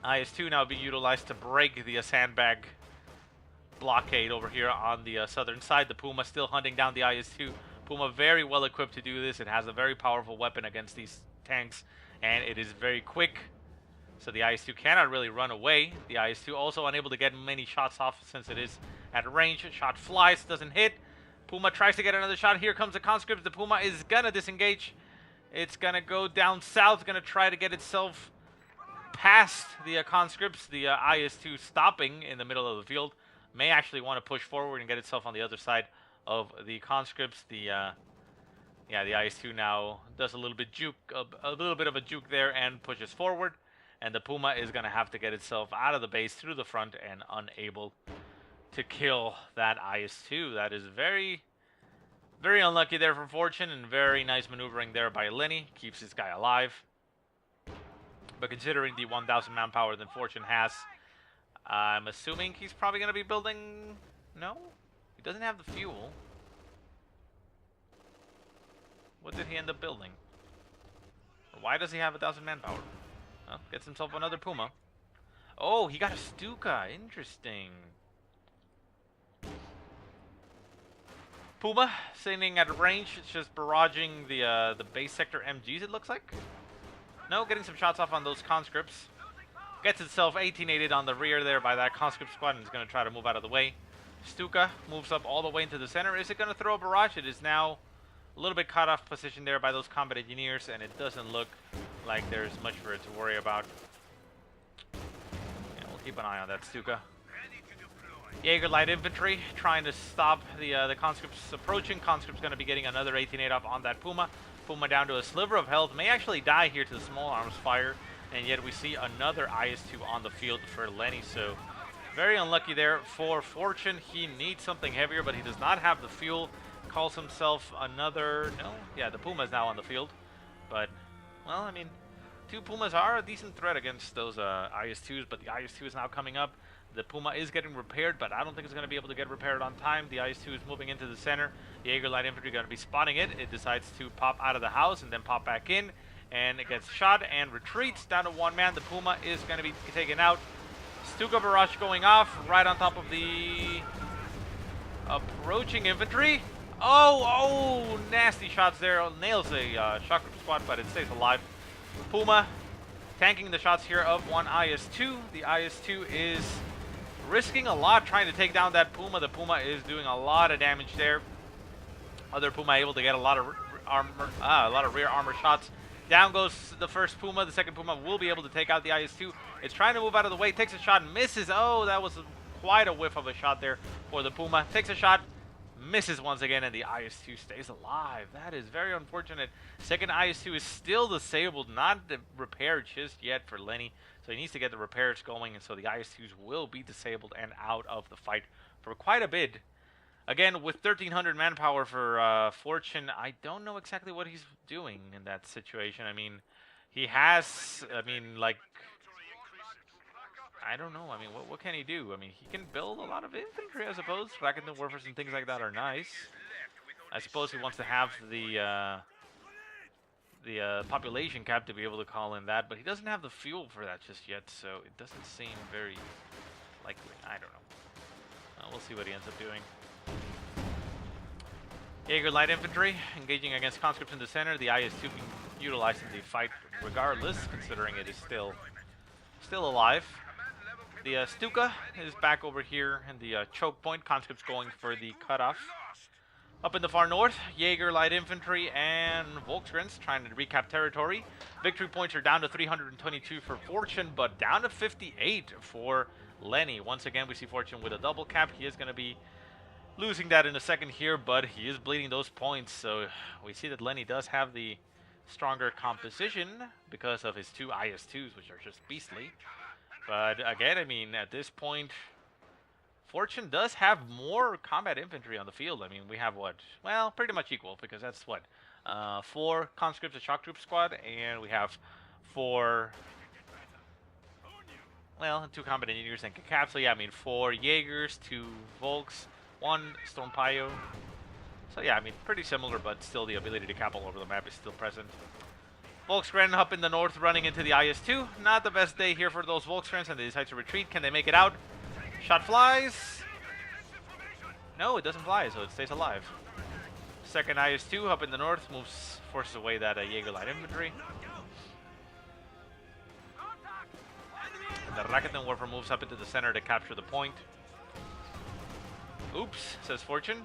IS-2 now being utilized to break the sandbag blockade over here on the southern side. The Puma still hunting down the IS-2. Puma very well equipped to do this. It has a very powerful weapon against these tanks, and it is very quick. So the IS-2 cannot really run away. The IS-2 also unable to get many shots off since it is at range. Shot flies, doesn't hit. Puma tries to get another shot. Here comes the conscript. The Puma is gonna disengage. It's gonna go down south, gonna try to get itself past the conscripts. The IS-2 stopping in the middle of the field. May actually want to push forward and get itself on the other side of the conscripts. The IS-2 now does a little bit of a juke there and pushes forward. And the Puma is going to have to get itself out of the base through the front and unable to kill that IS-2. That is very, very unlucky there for Fortune, and very nice maneuvering there by Lenny. Keeps this guy alive. But considering the 1,000 manpower that Fortune has, I'm assuming he's probably going to be building... No? He doesn't have the fuel. What did he end up building? Why does he have 1,000 manpower? Well, gets himself another Puma. Oh, he got a Stuka. Interesting. Puma sitting at range. It's just barraging the base sector MGs, it looks like. No, getting some shots off on those conscripts. Gets itself 18-aided on the rear there by that conscript squad, and is going to try to move out of the way. Stuka moves up all the way into the center. Is it going to throw a barrage? It is now a little bit cut off position there by those combat engineers, and it doesn't look like there's much for it to worry about. Yeah, we'll keep an eye on that Stuka. Jaeger light infantry trying to stop the conscripts approaching. Conscript's going to be getting another 18-8 up on that Puma. Puma down to a sliver of health. May actually die here to the small arms fire. And yet we see another IS-2 on the field for Lenny. So very unlucky there for Fortune. He needs something heavier, but he does not have the fuel. Calls himself another... No? Yeah, the Puma is now on the field. But, well, I mean, two Pumas are a decent threat against those IS-2s. But the IS-2 is now coming up. The Puma is getting repaired, but I don't think it's going to be able to get repaired on time. The IS-2 is moving into the center. Jaeger light infantry going to be spotting it. It decides to pop out of the house and then pop back in. And it gets shot and retreats down to one man. The Puma is going to be taken out. Stuka barrage going off right on top of the approaching infantry. Oh, nasty shots there. Nails a shock squad, but it stays alive. Puma tanking the shots here of one IS-2. The IS-2 is risking a lot trying to take down that Puma. The Puma is doing a lot of damage there. Other Puma able to get a lot of rear armor shots. Down goes the first Puma. The second Puma will be able to take out the IS-2. It's trying to move out of the way. Takes a shot. Misses. Oh, that was quite a whiff of a shot there for the Puma. Takes a shot. Misses once again, and the IS-2 stays alive. That is very unfortunate. Second IS-2 is still disabled. Not repaired just yet for Lenny. So he needs to get the repairs going, and so the IS-2s will be disabled and out of the fight for quite a bit. Again, with 1,300 manpower for Fortune, I don't know exactly what he's doing in that situation. I mean, he has, I don't know. I mean, what can he do? I mean, he can build a lot of infantry, I suppose. Racketing warfers and things like that are nice. I suppose he wants to have the population cap to be able to call in that, but he doesn't have the fuel for that just yet, so it doesn't seem very likely. I don't know. We'll see what he ends up doing. Jaeger light infantry engaging against conscripts in the center. The IS-2 being utilized in the fight regardless, considering it is still alive. The Stuka is back over here in the choke point. Conscripts going for the cutoff. Up in the far north, Jaeger light infantry and Volksgrens trying to recap territory. Victory points are down to 322 for Fortune, but down to 58 for Lenny. Once again, we see Fortune with a double cap. He is going to be losing that in a second here, but he is bleeding those points, so we see that Lenny does have the stronger composition because of his 2 IS-2s, which are just beastly. But again, I mean, at this point, Fortune does have more combat infantry on the field. I mean, we have what? Well, pretty much equal, because that's what? 4 conscripts a shock troop squad, and we have 4... Well, 2 combat engineers and caps. So yeah, I mean, 4 Jaegers, 2 Volks, 1 Stormpayo. So yeah, I mean, pretty similar, but still the ability to cap all over the map is still present. Volksgren up in the north running into the IS-2. Not the best day here for those Volksgrens, and they decide to retreat. Can they make it out? Shot flies. No, it doesn't fly, so it stays alive. Second IS-2 up in the north forces away that Jaeger light infantry. And the Rakuten Warfare moves up into the center to capture the point. Oops, says Fortune.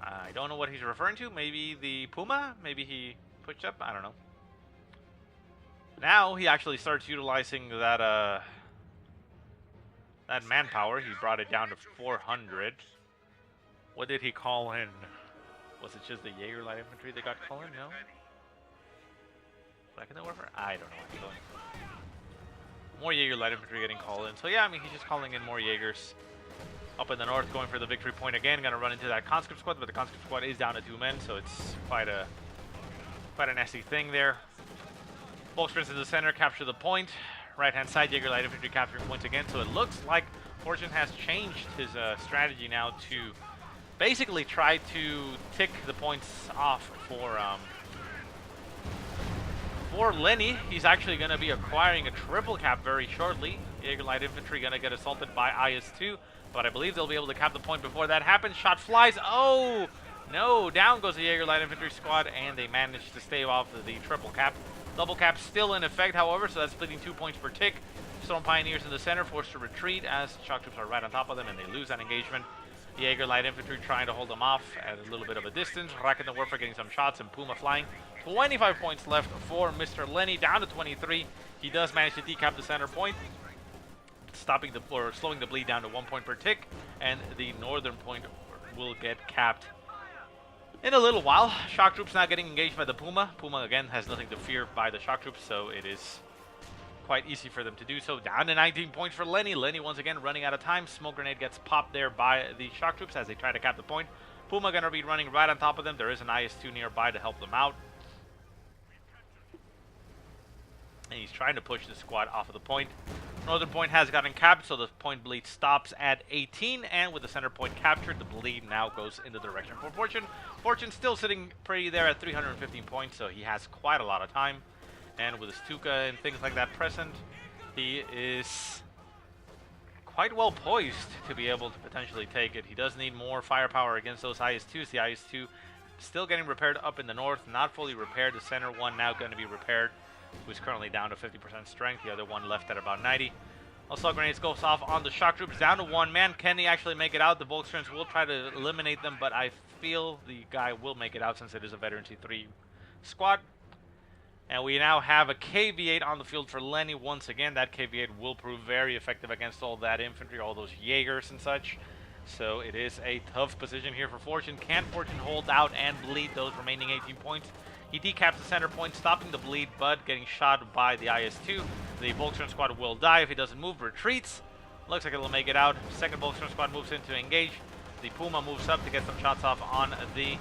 I don't know what he's referring to. Maybe the Puma? Maybe he pushed up? I don't know. Now he actually starts utilizing that that manpower. He brought it down to 400. What did he call in? Was it just the Jaeger light infantry that got called in? No? Rakuten Warfare? I don't know actually. More Jaeger light infantry getting called in. So yeah, I mean, he's just calling in more Jaegers. Up in the north, going for the victory point again. Gonna run into that conscript squad, but the conscript squad is down to 2 men, so it's quite a nasty thing there. Volksgrens in the center, capture the point. Right hand side, Jaeger light infantry capturing points again. So it looks like Fortune has changed his strategy now to basically try to tick the points off for Lenny. He's actually going to be acquiring a triple cap very shortly. Jaeger light infantry going to get assaulted by IS-2. But I believe they'll be able to cap the point before that happens. Shot flies. Oh, no. Down goes the Jaeger light infantry squad, and they manage to stave off the triple cap. Double cap still in effect, however, so that's splitting 2 points per tick. Storm Pioneers in the center, forced to retreat as shock troops are right on top of them, and they lose that engagement. The Jaeger light infantry trying to hold them off at a little bit of a distance. Rakuten Warfare getting some shots, and Puma flying. 25 points left for Mr. Lenny, down to 23. He does manage to decap the center point, stopping slowing the bleed down to 1 point per tick, and the northern point will get capped in a little while. Shock troops now getting engaged by the Puma. Puma again has nothing to fear by the shock troops, so it is quite easy for them to do so. Down to 19 points for Lenny. Lenny once again running out of time. Smoke grenade gets popped there by the shock troops as they try to cap the point. Puma gonna be running right on top of them. There is an IS-2 nearby to help them out. And he's trying to push the squad off of the point. Northern point has gotten capped, so the point bleed stops at 18, and with the center point captured, the bleed now goes in the direction for Fortune. Fortune still sitting pretty there at 315 points, so he has quite a lot of time. And with his Stuka and things like that present, he is quite well poised to be able to potentially take it. He does need more firepower against those IS-2s. The IS-2 still getting repaired up in the north, not fully repaired. The center one now going to be repaired, who's currently down to 50% strength. The other one left at about 90. Assault grenades goes off on the shock troops, down to 1 man. Can he actually make it out? The Volksgrens will try to eliminate them, but I feel the guy will make it out since it is a Veteran C3 squad. And we now have a KV-8 on the field for Lenny once again. That KV-8 will prove very effective against all that infantry, all those Jaegers and such. So it is a tough position here for Fortune. Can Fortune hold out and bleed those remaining 18 points? He decaps the center point, stopping the bleed, but getting shot by the IS-2. The Volksgren squad will die if he doesn't move, retreats. Looks like it'll make it out. Second Volksgren squad moves in to engage. The Puma moves up to get some shots off on the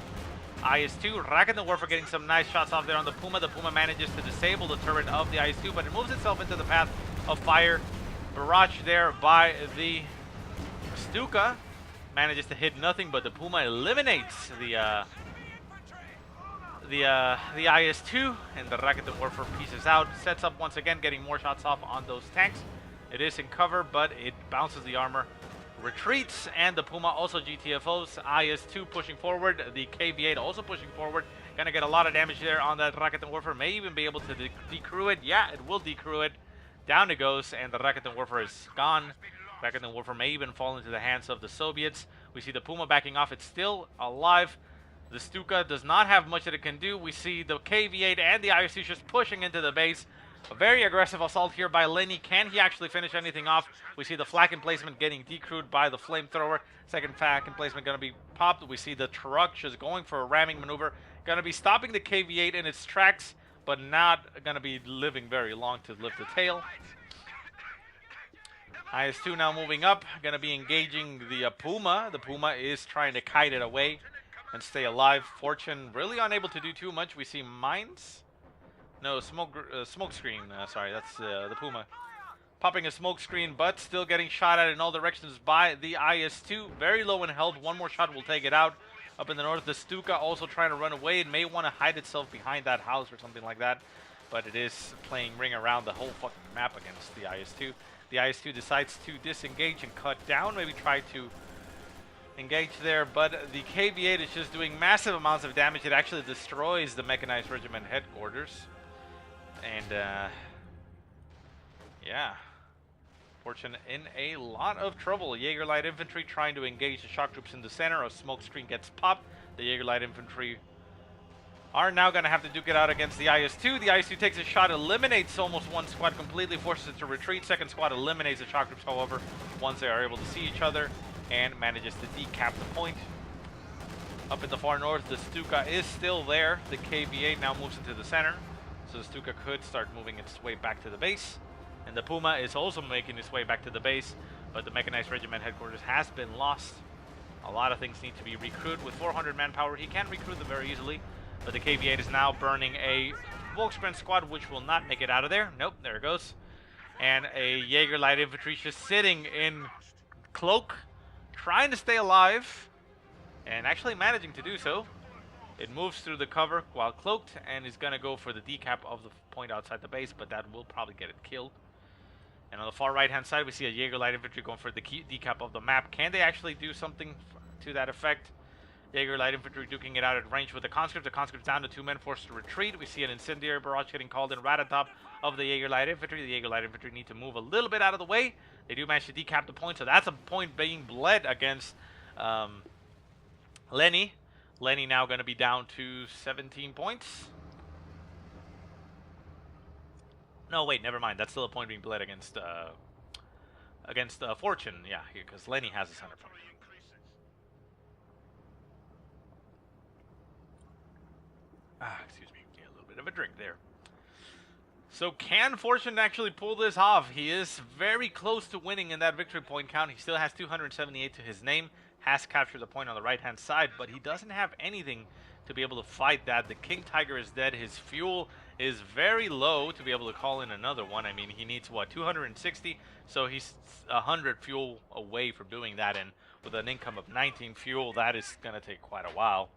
IS-2. Rakuten Warfare getting some nice shots off there on the Puma. The Puma manages to disable the turret of the IS-2, but it moves itself into the path of fire. Barrage there by the Stuka. Manages to hit nothing, but the Puma eliminates the IS-2, and the Rakuten Warfare pieces out. Sets up once again, getting more shots off on those tanks. It is in cover, but it bounces the armor. Retreats, and the Puma also GTFOs. IS-2 pushing forward. The KV-8 also pushing forward. Gonna get a lot of damage there on that Rakuten Warfare. May even be able to decrew it. Yeah, it will decrew it. Down it goes, and the Rakuten Warfare is gone. Rakuten Warfare may even fall into the hands of the Soviets. We see the Puma backing off. It's still alive. The Stuka does not have much that it can do. We see the KV-8 and the IS-2 just pushing into the base. A very aggressive assault here by Lenny. Can he actually finish anything off? We see the flak emplacement getting decrewed by the flamethrower. Second flak emplacement going to be popped. We see the truck just going for a ramming maneuver. Going to be stopping the KV-8 in its tracks, but not going to be living very long to lift the tail. IS-2 now moving up. Going to be engaging the Puma. The Puma is trying to kite it away and stay alive. Fortune really unable to do too much. We see mines. No, smoke screen. Sorry, that's the Puma. Popping a smoke screen, but still getting shot at in all directions by the IS-2. Very low in health. One more shot will take it out. Up in the north, the Stuka also trying to run away. It may want to hide itself behind that house or something like that. But it is playing ring around the whole fucking map against the IS-2. The IS-2 decides to disengage and cut down. Maybe try to engage there, but the KV-8 is just doing massive amounts of damage. It actually destroys the mechanized regiment headquarters. And, yeah. Fortune in a lot of trouble. Jaeger Light Infantry trying to engage the shock troops in the center. A smoke screen gets popped. The Jaeger Light Infantry are now going to have to duke it out against the IS-2. The IS-2 takes a shot, eliminates almost one squad completely, forces it to retreat. Second squad eliminates the shock troops, however, once they are able to see each other, and manages to decap the point. Up in the far north, the Stuka is still there. The KV-8 now moves into the center. So the Stuka could start moving its way back to the base. And the Puma is also making its way back to the base. But the Mechanized Regiment headquarters has been lost. A lot of things need to be recruited. With 400 manpower, he can recruit them very easily. But the KV-8 is now burning a Volkskrant squad, which will not make it out of there. Nope, there it goes. And a Jaeger Light Infantry just sitting in cloak, trying to stay alive. And actually managing to do so. It moves through the cover while cloaked and is going to go for the decap of the point outside the base, but that will probably get it killed. And on the far right-hand side, we see a Jaeger Light Infantry going for the decap of the map. Can they actually do something to that effect? Jaeger Light Infantry duking it out at range with the conscript. The conscript's down to 2 men, forced to retreat. We see an incendiary barrage getting called in right on top of the Jaeger Light Infantry. The Jaeger Light Infantry need to move a little bit out of the way. They do manage to decap the point, so that's a point being bled against Lenny. Lenny now going to be down to 17 points. No, wait, never mind. That's still a point being bled against Fortune. Yeah, because Lenny has a center point. Excuse me. Get a little bit of a drink there. So can Fortune actually pull this off? He is very close to winning in that victory point count. He still has 278 to his name. Has captured the point on the right-hand side, but he doesn't have anything to be able to fight that. The King Tiger is dead. His fuel is very low to be able to call in another one. I mean, he needs, what, 260? So he's 100 fuel away from doing that, and with an income of 19 fuel, that is going to take quite a while.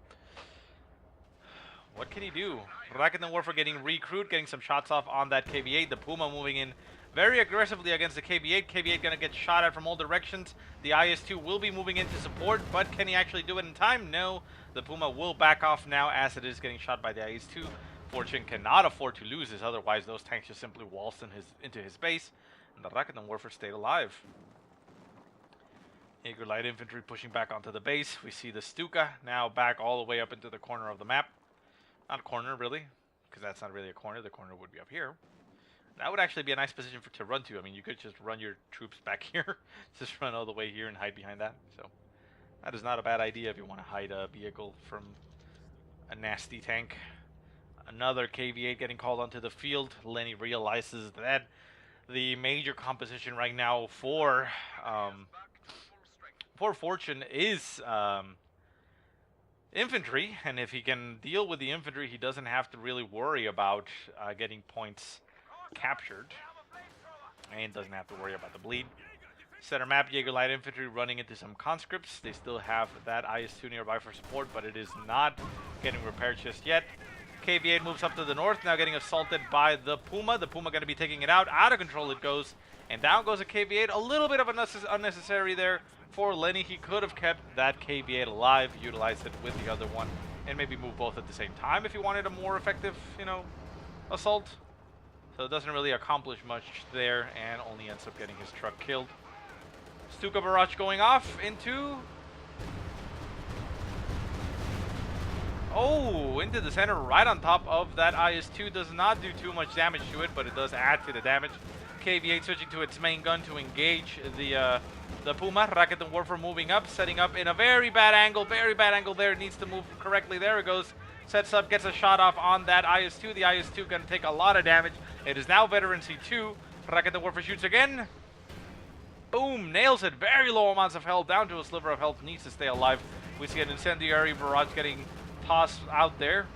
What can he do? Rakuten Warfare getting recruit, getting some shots off on that KV-8. The Puma moving in very aggressively against the KV-8. KV-8 going to get shot at from all directions. The IS-2 will be moving in to support, but can he actually do it in time? No. The Puma will back off now as it is getting shot by the IS-2. Fortune cannot afford to lose this, otherwise those tanks just simply waltzed into his base, and the Rakuten Warfare stayed alive. Jaeger Light Infantry pushing back onto the base. We see the Stuka now back all the way up into the corner of the map. Not a corner, really, because that's not really a corner. The corner would be up here. That would actually be a nice position to run to. I mean, you could just run your troops back here. Just run all the way here and hide behind that. So that is not a bad idea if you want to hide a vehicle from a nasty tank. Another KV-8 getting called onto the field. Lenny realizes that the major composition right now for Fortune is infantry, and if he can deal with the infantry, he doesn't have to really worry about getting points captured, and doesn't have to worry about the bleed. Center map, Jaeger Light Infantry running into some conscripts. They still have that IS-2 nearby for support, but it is not getting repaired just yet. KV-8 moves up to the north, now getting assaulted by the Puma. The Puma going to be taking it out. Out of control it goes, and down goes a KV-8. A little bit of unnecessary there for Lenny. He could have kept that KV-8 alive, utilized it with the other one, and maybe move both at the same time if he wanted a more effective, you know, assault. So it doesn't really accomplish much there, and only ends up getting his truck killed. Stuka barrage going off into... Oh, into the center, right on top of that IS-2. Does not do too much damage to it, but it does add to the damage. KV-8 switching to its main gun to engage the Puma. Rocket and Warfare moving up, setting up in a very bad angle. Very bad angle there. It needs to move correctly. There it goes. Sets up, gets a shot off on that IS-2. The IS-2 going to take a lot of damage. It is now Veteran C2. Rocket and Warfare shoots again. Boom, nails it. Very low amounts of health, down to a sliver of health. Needs to stay alive. We see an incendiary barrage getting tossed out there.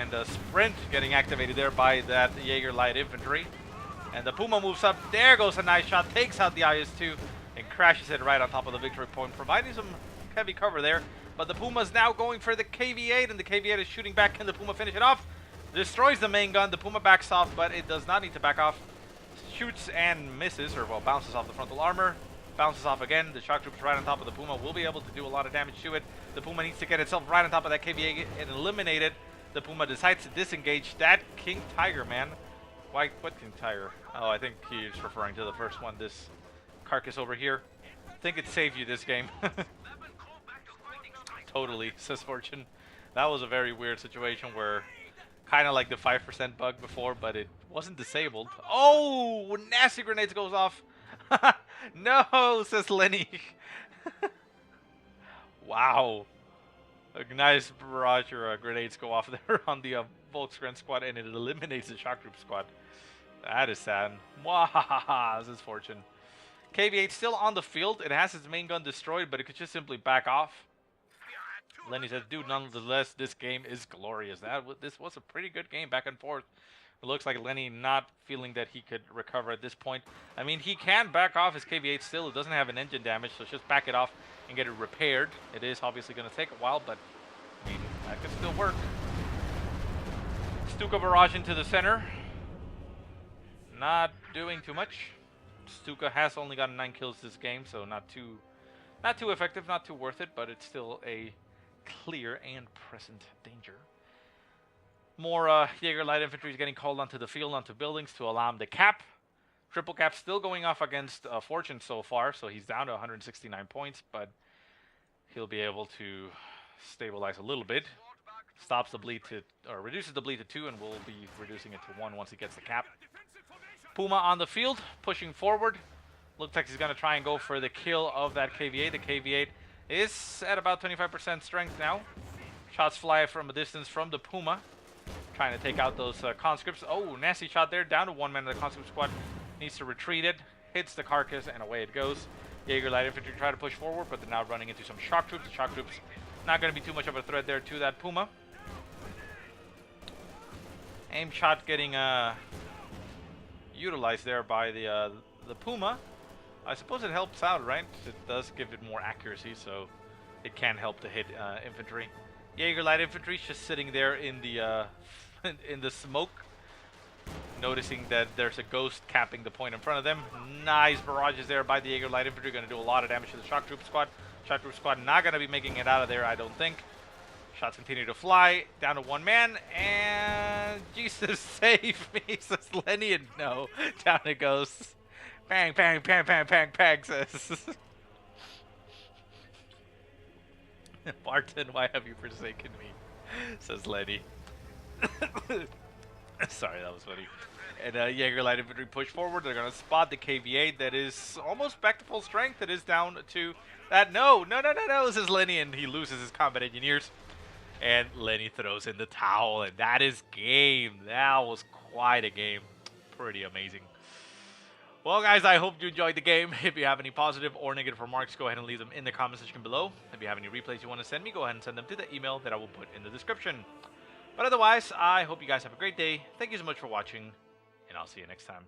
And a sprint getting activated there by that Jaeger light infantry. And the Puma moves up. There goes a nice shot. Takes out the IS-2 and crashes it right on top of the victory point, providing some heavy cover there. But the Puma's now going for the KV-8, and the KV-8 is shooting back. Can the Puma finish it off? Destroys the main gun. The Puma backs off, but it does not need to back off. Shoots and misses, or well, bounces off the frontal armor. Bounces off again. The shock troops right on top of the Puma will be able to do a lot of damage to it. The Puma needs to get itself right on top of that KV-8 and eliminate it. The Puma decides to disengage that King Tiger, man. Why? What King Tiger? Oh, I think he's referring to the first one. This carcass over here. I think it saved you this game. Totally, says Fortune. That was a very weird situation where kind of like the 5% bug before, but it wasn't disabled. Oh, nasty grenades goes off. No, says Lenny. Wow. A nice barrage or grenades go off there on the Volksgren squad, and it eliminates the shock troop squad. That is sad. Wahahaha, this is Fortune. KV-8 still on the field. It has its main gun destroyed, but it could just simply back off. Lenny says, dude, nonetheless, this game is glorious. This was a pretty good game, back and forth. It looks like Lenny not feeling that he could recover at this point. I mean, he can back off his KV-8 still. It doesn't have an engine damage, so just back it off and get it repaired. It is obviously going to take a while, but I mean, that could still work. Stuka barrage into the center. Not doing too much. Stuka has only gotten 9 kills this game, so not too effective, not too worth it, but it's still a clear and present danger. More Jaeger light infantry is getting called onto the field, onto buildings to allow him to cap. Triple cap still going off against Fortune so far, so he's down to 169 points, but he'll be able to stabilize a little bit. Stops the bleed to, or reduces the bleed to 2, and will be reducing it to 1 once he gets the cap. Puma on the field, pushing forward. Looks like he's going to try and go for the kill of that KV-8. The KV-8 is at about 25% strength now. Shots fly from a distance from the Puma, trying to take out those conscripts. Oh, nasty shot there. Down to 1 man of the conscript squad. Needs to retreat it. Hits the carcass, and away it goes. Jaeger light infantry try to push forward, but they're now running into some shock troops. The shock troops not going to be too much of a threat there to that Puma. Aim shot getting utilized there by the Puma. I suppose it helps out, right? It does give it more accuracy, so it can help to hit infantry. Jaeger light infantry just sitting there in the in the smoke, noticing that there's a ghost capping the point in front of them. Nice barrages there by the Jaeger light infantry, going to do a lot of damage to the shock troop squad. Shock troop squad not going to be making it out of there, I don't think. Shots continue to fly, down to 1 man, and Jesus save me, says Lenny, and no, down it goes. Bang, bang, bang, bang, bang, bang, says. Barton, why have you forsaken me? Says Lenny. Sorry, that was funny. And Jaeger light infantry push forward. They're going to spot the KV-8 that is almost back to full strength. It is down to that. No, says Lenny, and he loses his combat engineers. And Lenny throws in the towel, and that is game. That was quite a game. Pretty amazing. Well, guys, I hope you enjoyed the game. If you have any positive or negative remarks, go ahead and leave them in the comment section below. If you have any replays you want to send me, go ahead and send them to the email that I will put in the description. But otherwise, I hope you guys have a great day. Thank you so much for watching, and I'll see you next time.